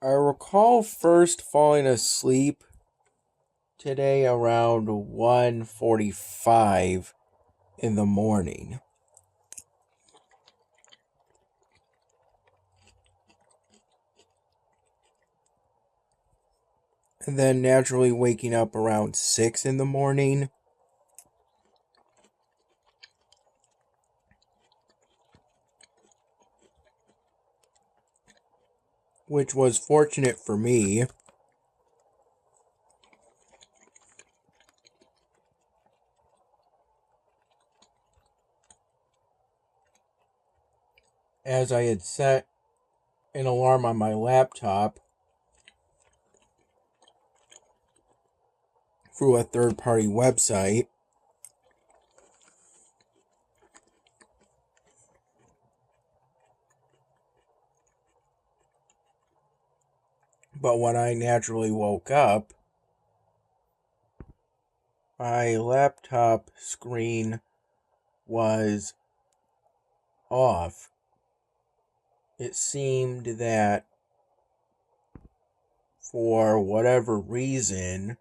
I recall first falling asleep today around 1:45 in the morning. And then naturally waking up around 6 in the morning. Which was fortunate for me. As I had set an alarm on my laptop through a third-party website. But when I naturally woke up, my laptop screen was off. It seemed that for whatever reason,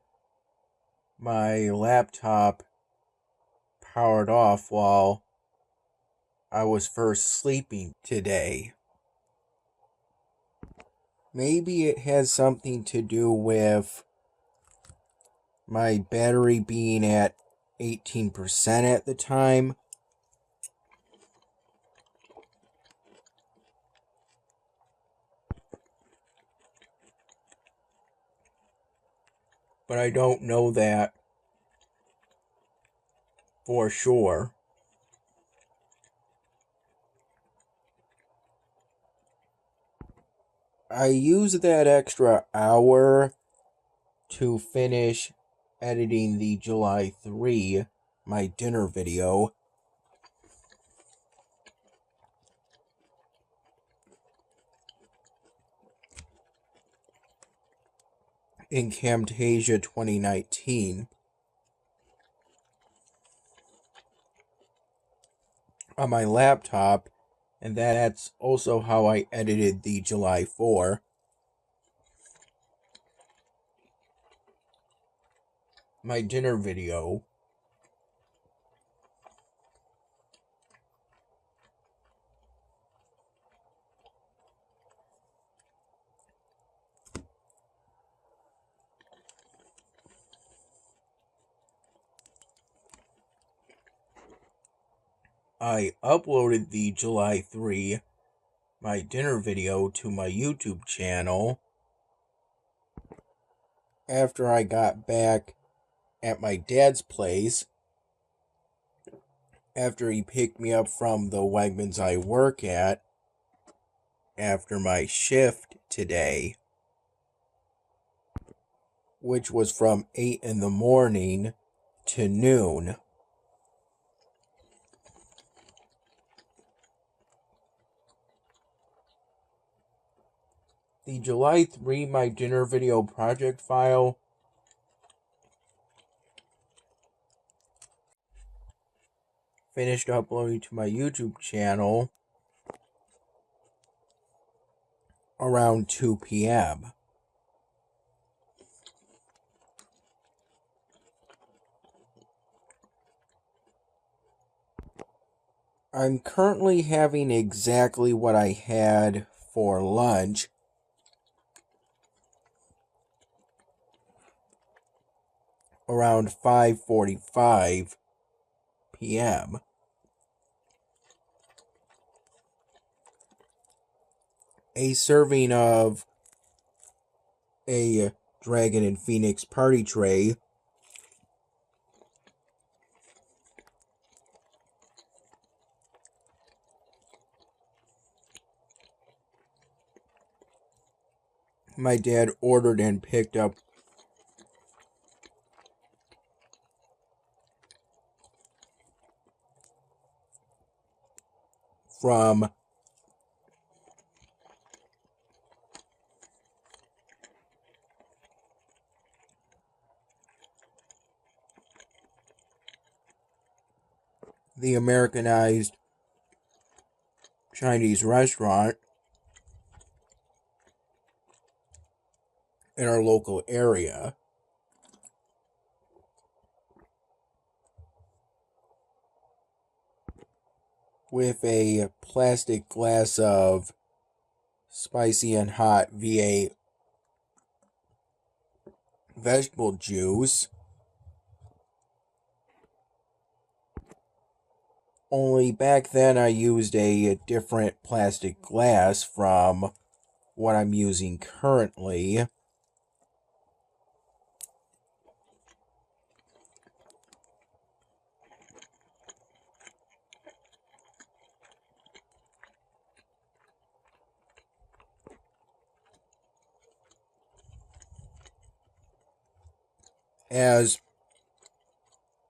my laptop powered off while I was first sleeping today. Maybe it has something to do with my battery being at 18% at the time. But I don't know that for sure. I used that extra hour to finish editing the July 3, my dinner video. In Camtasia 2019 on my laptop, and that's also how I edited the July 4. My dinner video. I uploaded the July 3, my dinner video, to my YouTube channel after I got back at my dad's place, after he picked me up from the Wegmans I work at after my shift today, which was from 8 in the morning to noon. The July 3 my dinner video project file finished uploading to my YouTube channel around 2 p.m. I'm currently having exactly what I had for lunch. Around 5:45 p.m. A serving of a Dragon and Phoenix party tray, my dad ordered and picked up from the Americanized Chinese restaurant in our local area with a plastic glass of spicy and hot V8 vegetable juice. Only back then I used a different plastic glass from what I'm using currently. As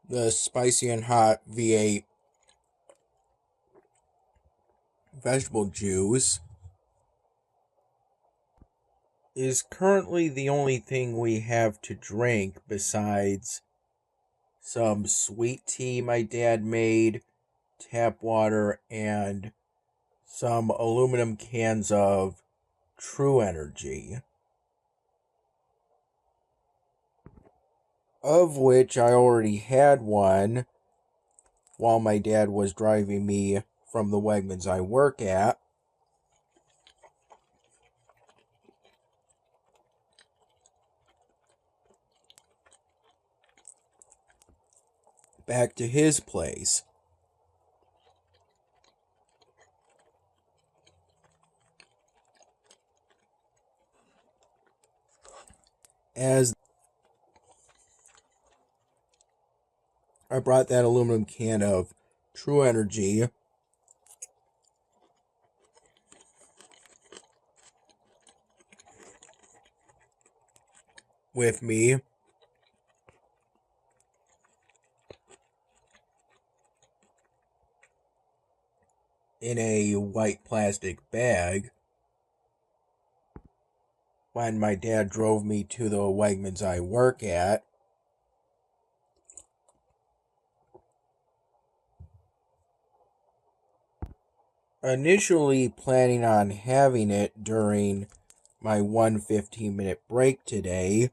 the spicy and hot V8 vegetable juice is currently the only thing we have to drink besides some sweet tea my dad made, tap water, and some aluminum cans of True Energy, of which I already had one while my dad was driving me from the Wegmans I work at. Back to his place. As I brought that aluminum can of True Energy with me in a white plastic bag when my dad drove me to the Wegmans I work at. Initially planning on having it during my 1 15-minute break today,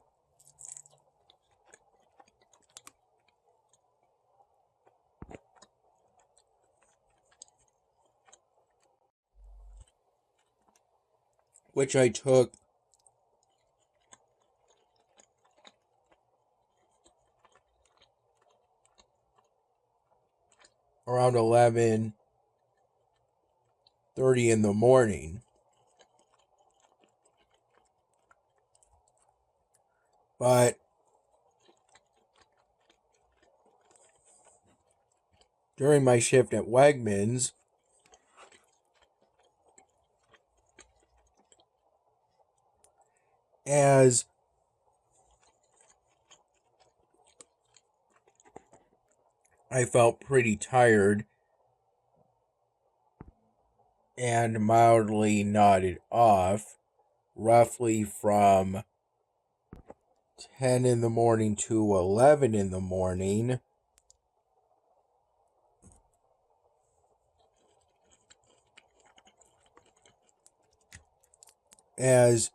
which I took around 11:30 in the morning. But during my shift at Wegmans, as I felt pretty tired and mildly nodded off, roughly from 10 in the morning to 11 in the morning, as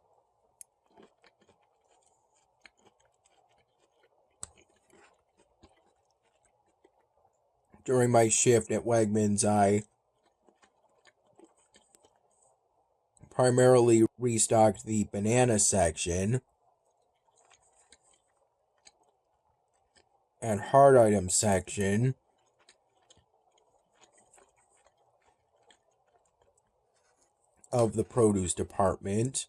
during my shift at Wegmans, I primarily restocked the banana section and hard item section of the produce department.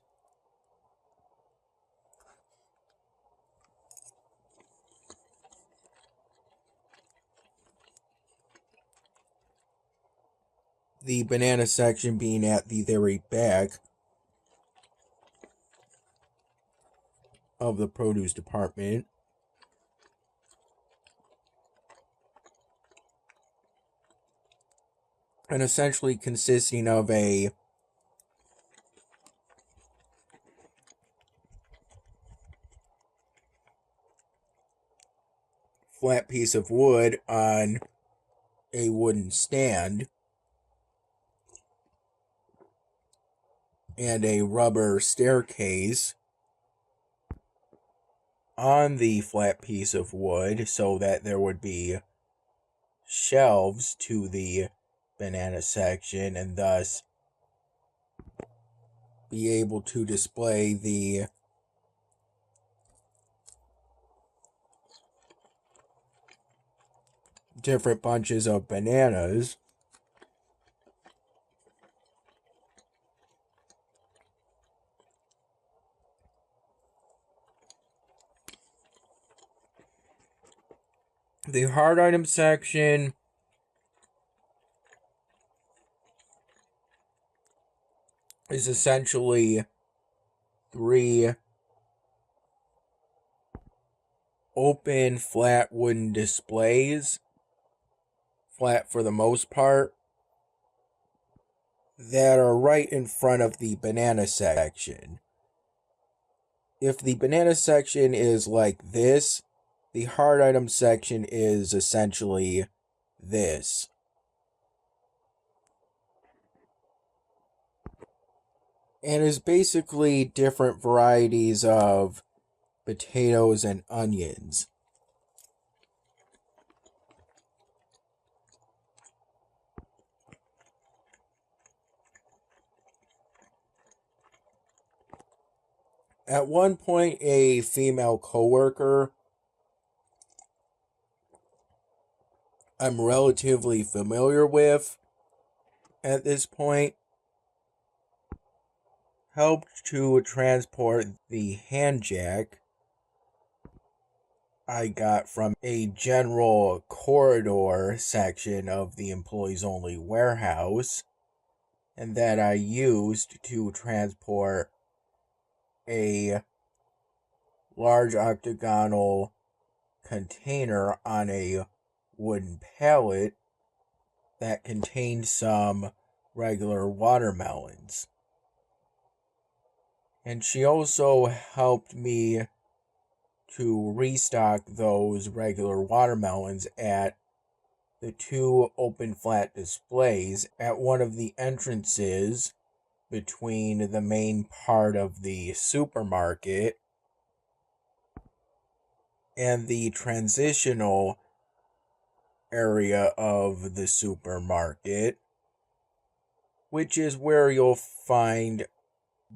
The banana section being at the very back of the produce department. And essentially consisting of a flat piece of wood on a wooden stand and a rubber staircase on the flat piece of wood so that there would be shelves to the banana section and thus be able to display the different bunches of bananas. The hard item section is essentially 3 open flat wooden displays, flat for the most part, that are right in front of the banana section. If the banana section is like this, the hard item section is essentially this. And is basically different varieties of potatoes and onions. At one point, a female coworker I'm relatively familiar with at this point helped to transport the hand jack I got from a general corridor section of the employees only warehouse, and that I used to transport a large octagonal container on a wooden pallet that contained some regular watermelons. And she also helped me to restock those regular watermelons at the 2 open flat displays at one of the entrances between the main part of the supermarket and the transitional area of the supermarket, which is where you'll find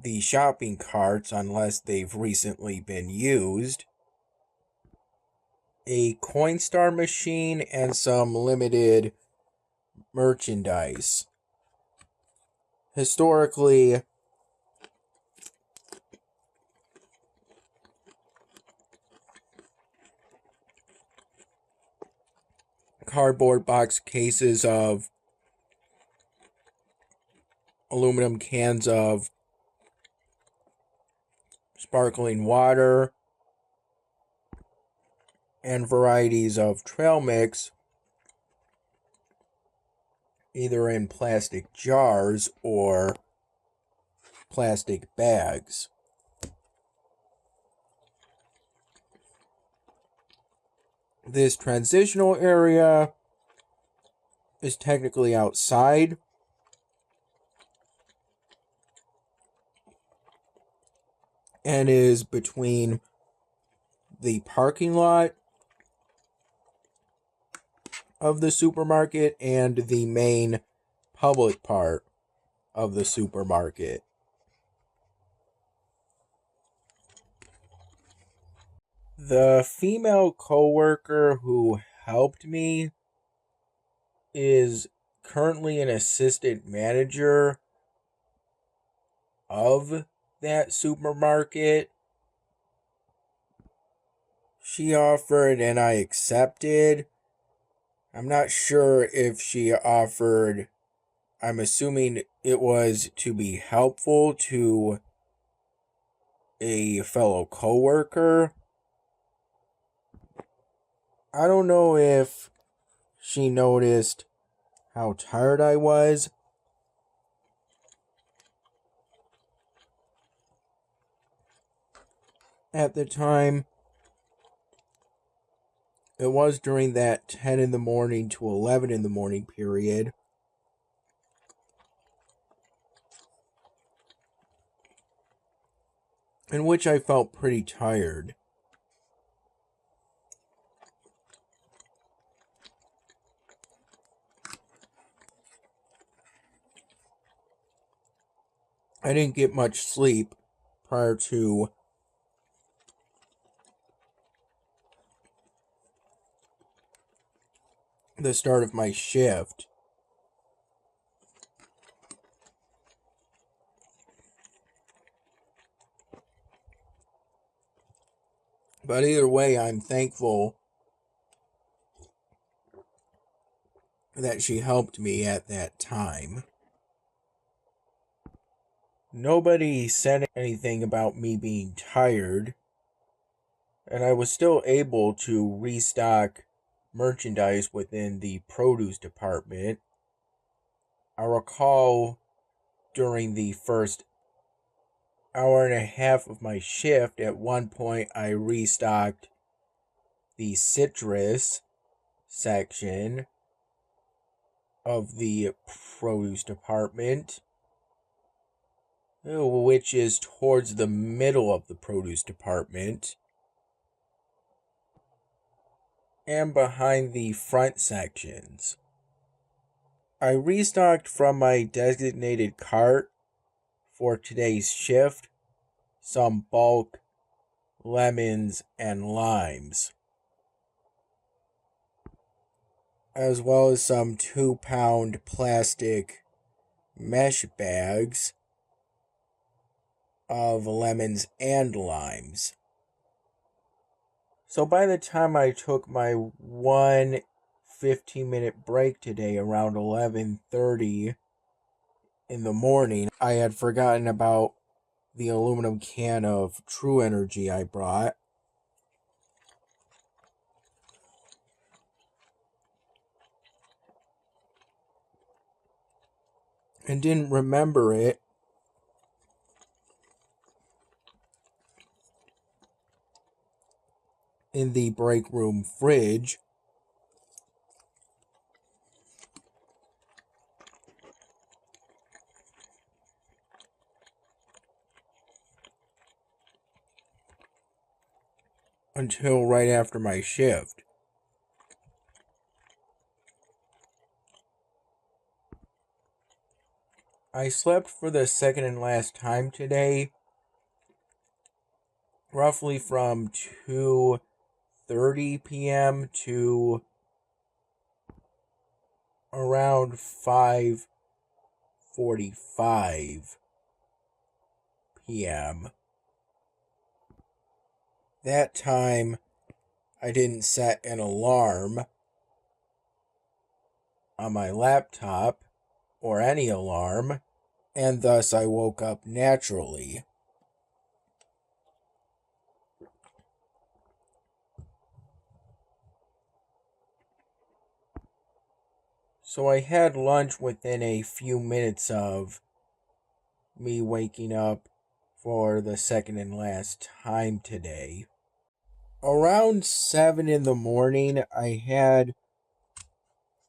the shopping carts unless they've recently been used, a Coinstar machine, and some limited merchandise. Historically, cardboard box cases of aluminum cans of sparkling water and varieties of trail mix, either in plastic jars or plastic bags. This transitional area is technically outside, and is between the parking lot of the supermarket and the main public part of the supermarket. The female coworker who helped me is currently an assistant manager of that supermarket. She offered and I accepted. I'm not sure if she offered, I'm assuming it was to be helpful to a fellow coworker. I don't know if she noticed how tired I was. At the time, it was during that 10 in the morning to 11 in the morning period. In which I felt pretty tired. I didn't get much sleep prior to the start of my shift. But either way, I'm thankful that she helped me at that time. Nobody said anything about me being tired, and I was still able to restock merchandise within the produce department. I recall during the first hour and a half of my shift, at one point I restocked the citrus section of the produce department, which is towards the middle of the produce department and behind the front sections. I restocked from my designated cart for today's shift some bulk lemons and limes, as well as some 2-pound plastic mesh bags of lemons and limes. So by the time I took my 15-minute break today around 11:30 in the morning, I had forgotten about the aluminum can of True Energy I brought. And didn't remember it in the break room fridge until right after my shift. I slept for the second and last time today, roughly from 2:30 p.m. to around 5:45 p.m. That time, I didn't set an alarm on my laptop or any alarm, and thus I woke up naturally. So I had lunch within a few minutes of me waking up for the second and last time today. Around 7 in the morning, I had,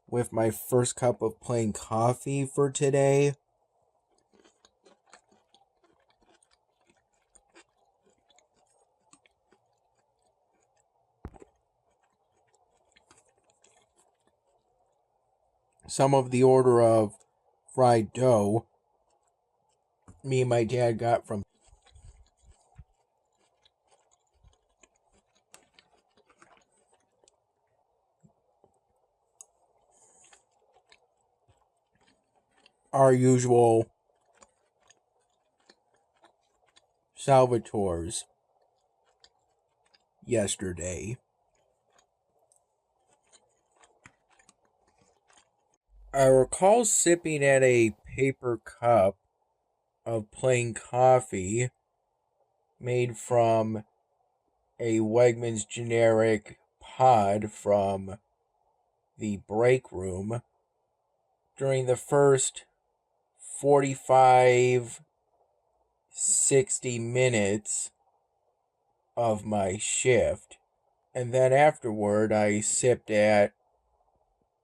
with my first cup of plain coffee for today, some of the order of fried dough me and my dad got from our usual Salvatore's yesterday. I recall sipping at a paper cup of plain coffee made from a Wegmans generic pod from the break room during the first 45-60 minutes of my shift. And then afterward, I sipped at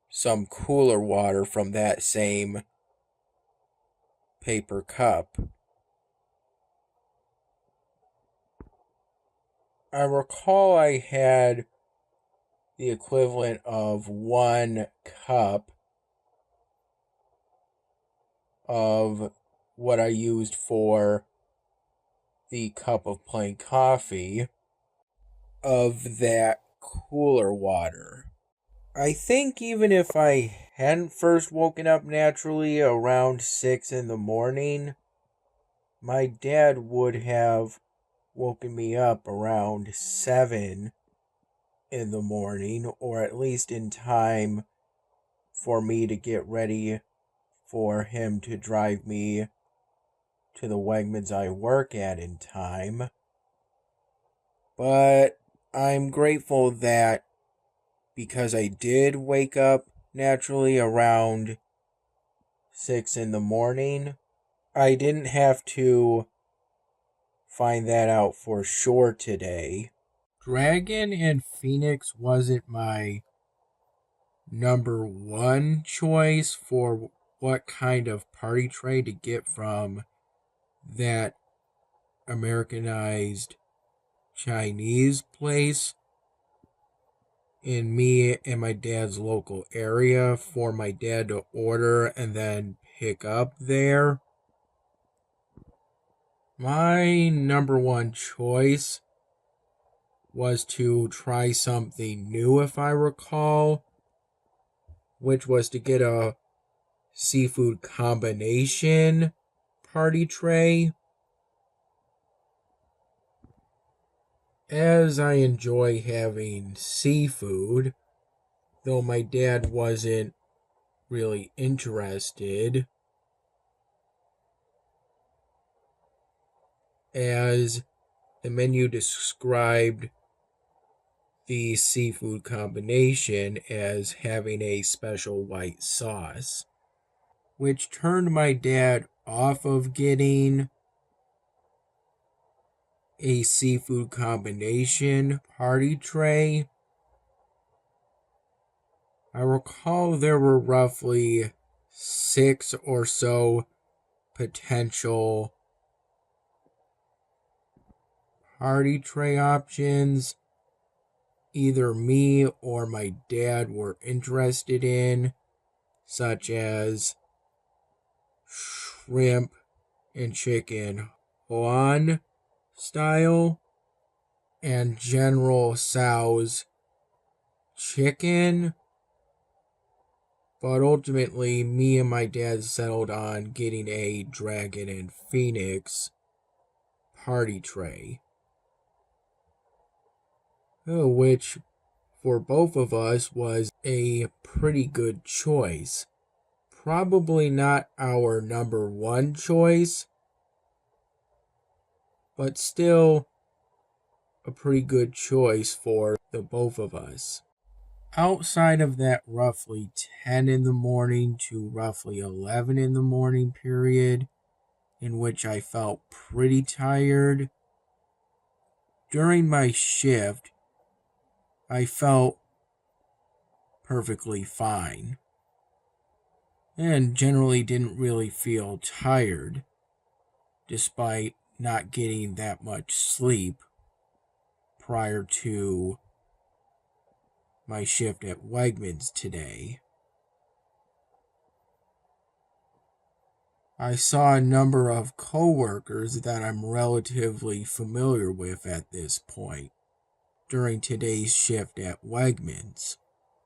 some cooler water from that same paper cup. I recall I had the equivalent of 1 cup of what I used for the cup of plain coffee of that cooler water. I think even if I hadn't first woken up naturally around 6 in the morning, my dad would have woken me up around 7 in the morning, or at least in time for me to get ready for him to drive me to the Wegmans I work at in time. But I'm grateful that because I did wake up naturally around 6 in the morning, I didn't have to find that out for sure today. Dragon and Phoenix wasn't my number one choice for what kind of party tray to get from that Americanized Chinese place in me and my dad's local area for my dad to order and then pick up there. My number one choice was to try something new, if I recall, which was to get a seafood combination party tray. As I enjoy having seafood, though my dad wasn't really interested, as the menu described the seafood combination as having a special white sauce, which turned my dad off of getting a seafood combination party tray. I recall there were roughly 6 or so potential party tray options either me or my dad were interested in, such as shrimp and chicken Juan style and General Tso's chicken. But ultimately, me and my dad settled on getting a Dragon and Phoenix party tray, which for both of us was a pretty good choice. Probably not our number one choice, but still a pretty good choice for the both of us. Outside of that roughly 10 in the morning to roughly 11 in the morning period, in which I felt pretty tired, during my shift, I felt perfectly fine and generally didn't really feel tired, despite not getting that much sleep prior to my shift at Wegmans today. I saw a number of coworkers that I'm relatively familiar with at this point during today's shift at Wegmans.